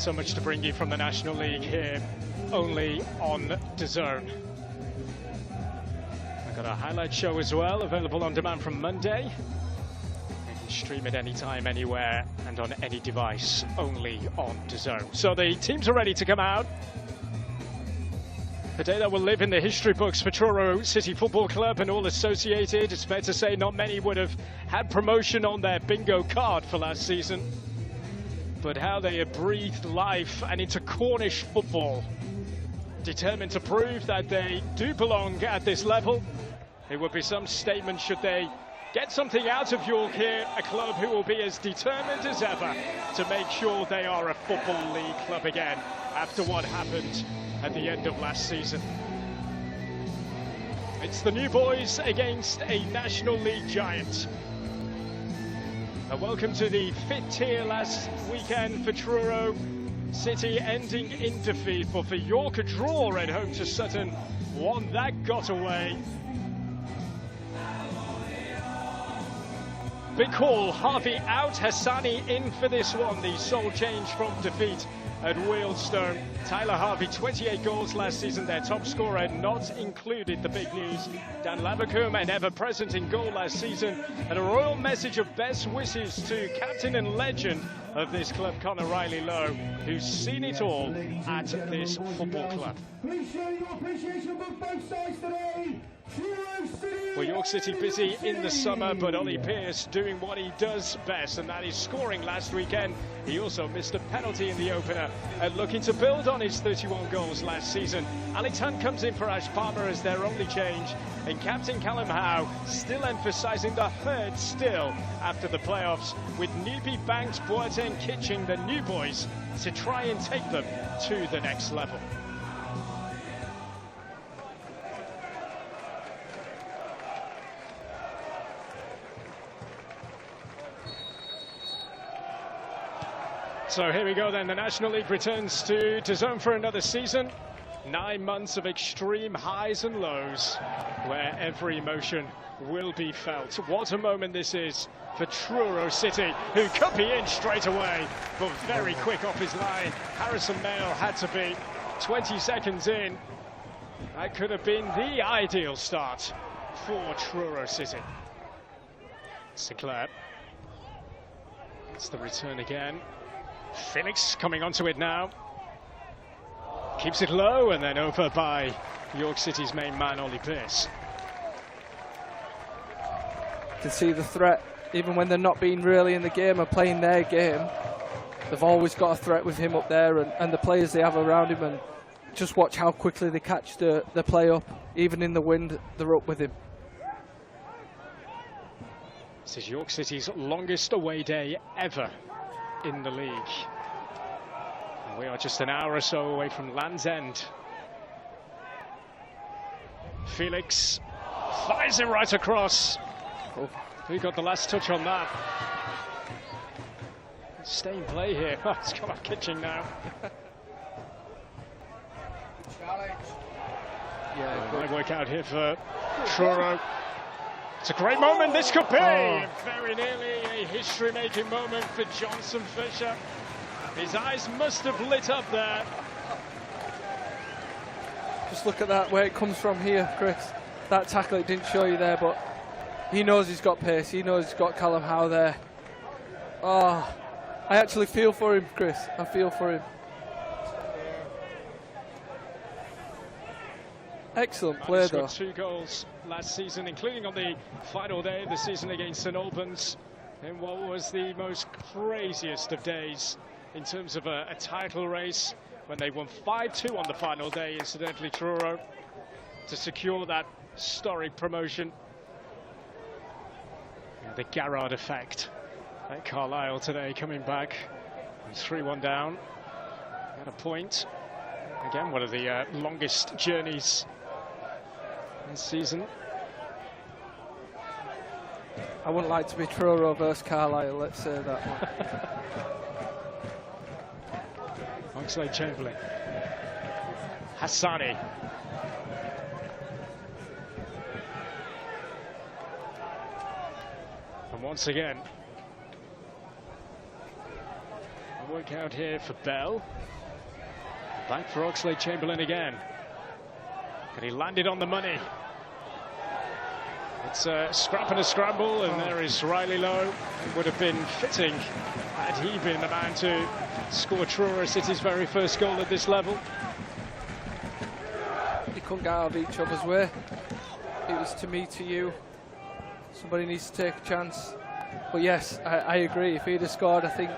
so much to bring you from the National League here, only on DAZN. I've got a highlight show as well, available on demand from Monday. You can stream it anytime, anywhere, and on any device, only on DAZN. So the teams are ready to come out. A day that will live in the history books for Truro City Football Club and all associated. It's fair to say not many would have had promotion on their bingo card for last season. But how they have breathed life and into Cornish football. Determined to prove that they do belong at this level. It would be some statement should they get something out of York here, a club who will be as determined as ever to make sure they are a Football League club again after what happened at the end of last season. It's the new boys against a National League giant. And welcome to the fifth tier last weekend for Truro City, ending in defeat, but for York a draw at home to Sutton, one that got away. Big call, Harvey out, Hassani in for this one, the sole change from defeat at Wealdstone. Tyler Harvey, 28 goals last season, their top scorer, not included the big news. Dan Lavercombe, and ever present in goal last season, and a royal message of best wishes to captain and legend of this club, Conor Riley-Lowe, who's seen it all at this football club. Please show your appreciation of both sides today. Well, York City busy in the summer, but Ollie Pearce doing what he does best, and that is scoring last weekend. He also missed a penalty in the opener and looking to build on his 31 goals last season. Alex Hunt comes in for Ash Palmer as their only change, and captain Callum Howe still emphasising the herd still after the playoffs, with newbie Banks, Boateng, Kitching, the new boys, to try and take them to the next level. So here we go then, the National League returns to DAZN for another season. 9 months of extreme highs and lows, where every emotion will be felt. What a moment this is for Truro City, who could be in straight away, but very quick off his line. Harrison Mayle had to be 20 seconds in. That could have been the ideal start for Truro City. Sinclair. It's the return again. Felix coming onto it now. Keeps it low and then over by York City's main man, Ollie Pearce. You can see the threat, even when they're not being really in the game or playing their game. They've always got a threat with him up there and the players they have around him, and just watch how quickly they catch the play up. Even in the wind, they're up with him. This is York City's longest away day ever in the league. And we are just an hour or so away from Land's End. Felix fires it right across. Oh, who got the last touch on that? Stay in play here. Oh, it's got off Kitching now. Yeah, it might work out here for Truro. It's a great moment, this could be! Very nearly a history-making moment for Johnson Fisher. His eyes must have lit up there. Just look at that, where it comes from here, Chris. That tackle, it didn't show you there, but he knows he's got pace. He knows he's got Callum Howe there. Oh, I actually feel for him, Chris. I feel for him. Excellent play, though. 2 goals last season, including on the final day of the season against St Albans, in what was the most craziest of days in terms of a title race, when they won 5-2 on the final day, incidentally, Truro, to secure that historic promotion. Yeah, the Garrard effect at Carlisle today, coming back 3-1 down at a point. Again, one of the longest journeys this season. I wouldn't like to be Truro versus Carlisle, let's say that one. Oxlade Chamberlain. Hassani. And once again, work out here for Bell. Back for Oxlade-Chamberlain again. And he landed on the money. It's a scrap and a scramble, and there is Riley Lowe. It would have been fitting had he been the man to score Truro City's very first goal at this level. They couldn't get out of each other's way. It was to me, to you. Somebody needs to take a chance. But yes, I agree. If he'd have scored, I think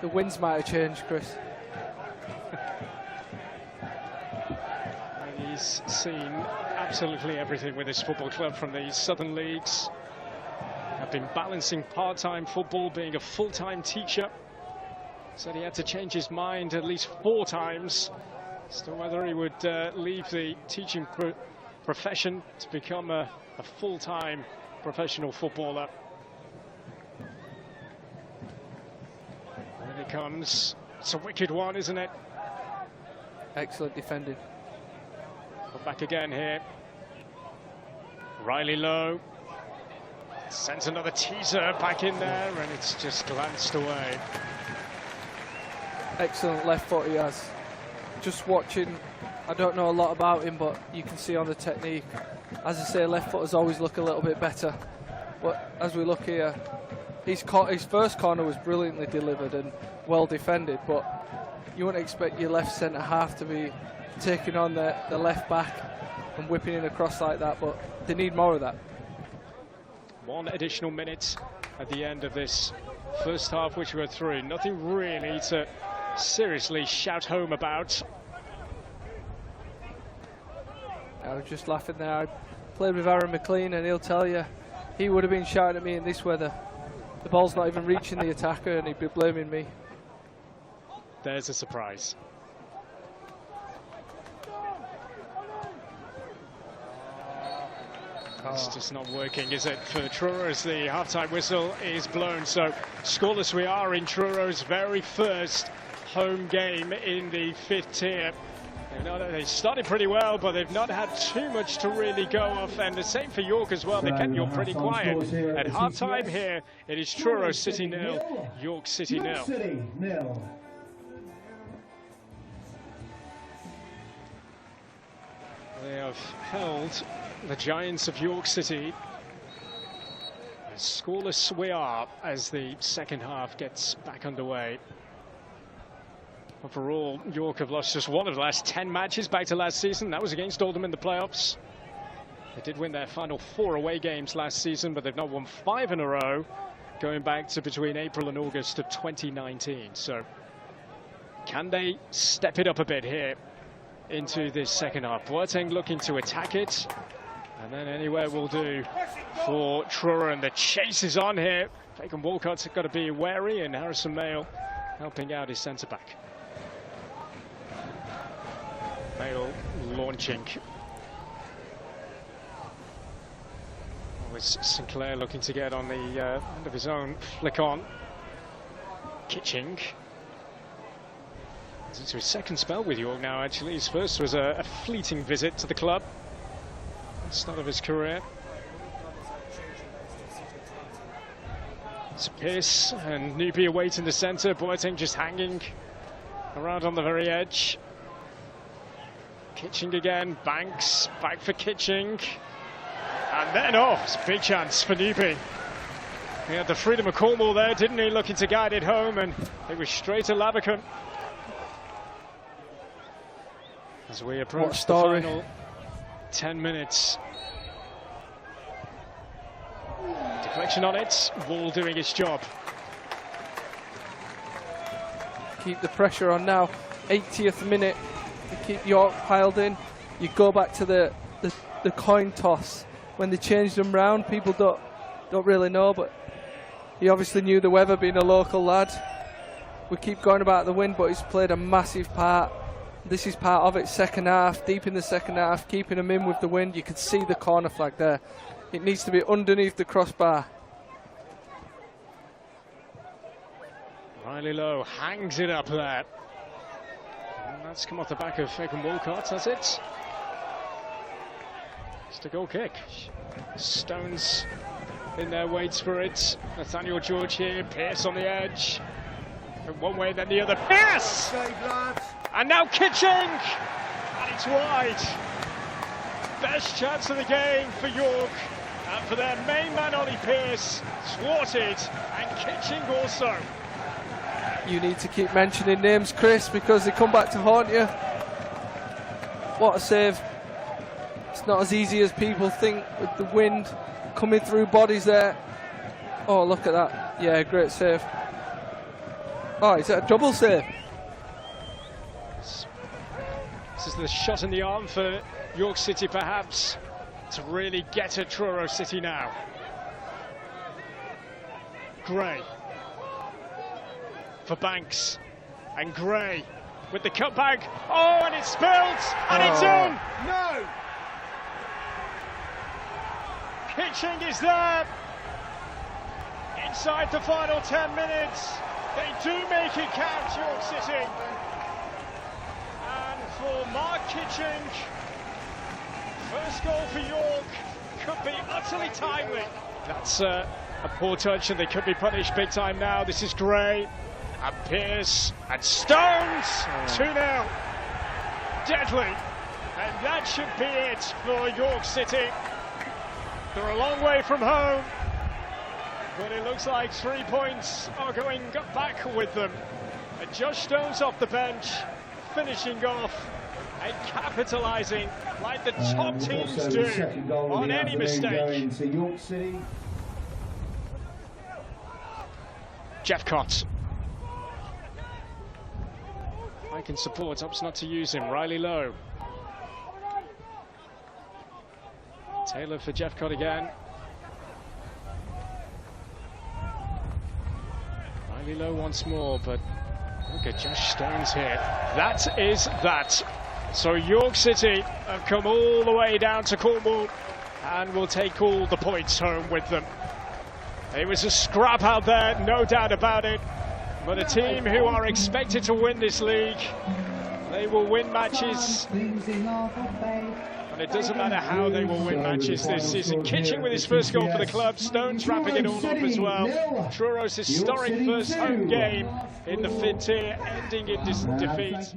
the winds might have changed, Chris. And he's seen absolutely everything with his football club from the Southern Leagues. Have been balancing part-time football, being a full-time teacher. Said he had to change his mind at least 4 times as to whether he would leave the teaching profession to become a full-time professional footballer. When it comes, it's a wicked one, isn't it? Excellent defending. But back again here. Riley Lowe sends another teaser back in there, and it's just glanced away. Excellent left foot he has. Just watching, I don't know a lot about him, but you can see on the technique. As I say, left footers always look a little bit better. But as we look here, his first corner was brilliantly delivered and well defended, but you wouldn't expect your left centre half to be taking on the left back and whipping it across like that, but they need more of that. 1 additional minute at the end of this first half, which we're through. Nothing really to seriously shout home about. I was just laughing there. I played with Aaron McLean, and he'll tell you he would have been shouting at me in this weather. The ball's not even reaching the attacker, and he'd be blaming me. There's a surprise. It's just not working, is it, for Truro, as the half-time whistle is blown. So scoreless we are in Truro's very first home game in the 5th tier. They started pretty well, but they've not had too much to really go off, and the same for York as well. They kept York pretty quiet. At half-time here, it is Truro City 0, York City 0. They have held the Giants of York City. As scoreless we are as the second half gets back underway. Overall, York have lost just 1 of the last 10 matches back to last season. That was against Oldham in the playoffs. They did win their final 4 away games last season, but they've not won 5 in a row, going back to between April and August of 2019. So can they step it up a bit here into this second half? Boateng looking to attack it, and then anywhere will do for Truro, and the chase is on here. Fagan Walcott's got to be wary, and Harrison Mayle helping out his centre-back. Mayle launching. Was Sinclair looking to get on the end of his own flick on. Kitching. It's into his second spell with York now, actually. His first was a fleeting visit to the club. Start of his career. It's Pearce and Newby await in the centre. Boateng just hanging around on the very edge. Kitching again, Banks, back for Kitching. And then, oh, it's a big chance for Newby. He had the freedom of Cornwall there, didn't he? Looking to guide it home, and it was straight to Lavercombe. As we approach the final 10 minutes. Deflection on it, Wall doing his job. Keep the pressure on now. 80th minute. To keep York piled in. You go back to the coin toss. When they changed them round, people don't really know, but he obviously knew the weather, being a local lad. We keep going about the wind, but he's played a massive part. This is part of it. Second half, deep in the second half, keeping them in with the wind. You can see the corner flag there. It needs to be underneath the crossbar. Riley Lowe hangs it up there. And that's come off the back of Fagan Walcott, has it? Just a goal kick. Stones in there, waits for it. Nathaniel George here, Pearce on the edge. One way, then the other. Pierce! And now Kitching! And it's wide. Best chance of the game for York. And for their main man, Ollie Pierce, thwarted. And Kitching also. You need to keep mentioning names, Chris, because they come back to haunt you. What a save. It's not as easy as people think with the wind coming through bodies there. Oh, look at that. Yeah, great save. Oh, is that a double save? This is the shot in the arm for York City, perhaps, to really get at Truro City now. Gray for Banks, and Gray with the cutback. Oh, and it's spilled, and it's in! No! Kitching is there. Inside the final 10 minutes. They do make it count, York City. And for Mark Kitching, first goal for York could be utterly timely. That's a poor touch, and they could be punished big time now. This is Gray, and Pierce, and Stones, 2-0. Deadly. And that should be it for York City. They're a long way from home, but it looks like 3 points are going back with them. And Josh Stones off the bench, finishing off and capitalising like the top teams do on any mistake. Jeff Cott. I can support, opts not to use him. Riley Lowe. Taylor for Jeff Cott again. Riley Lowe once more, but look at Josh Stones here. That is that. So York City have come all the way down to Cornwall and will take all the points home with them. It was a scrap out there, no doubt about it. But a team who are expected to win this league, they will win matches. And it doesn't matter how they will win matches this season. Kitching with his first goal for the club. Stones wrapping it all up as well. Truro's historic first home game in the fifth tier, ending in defeat.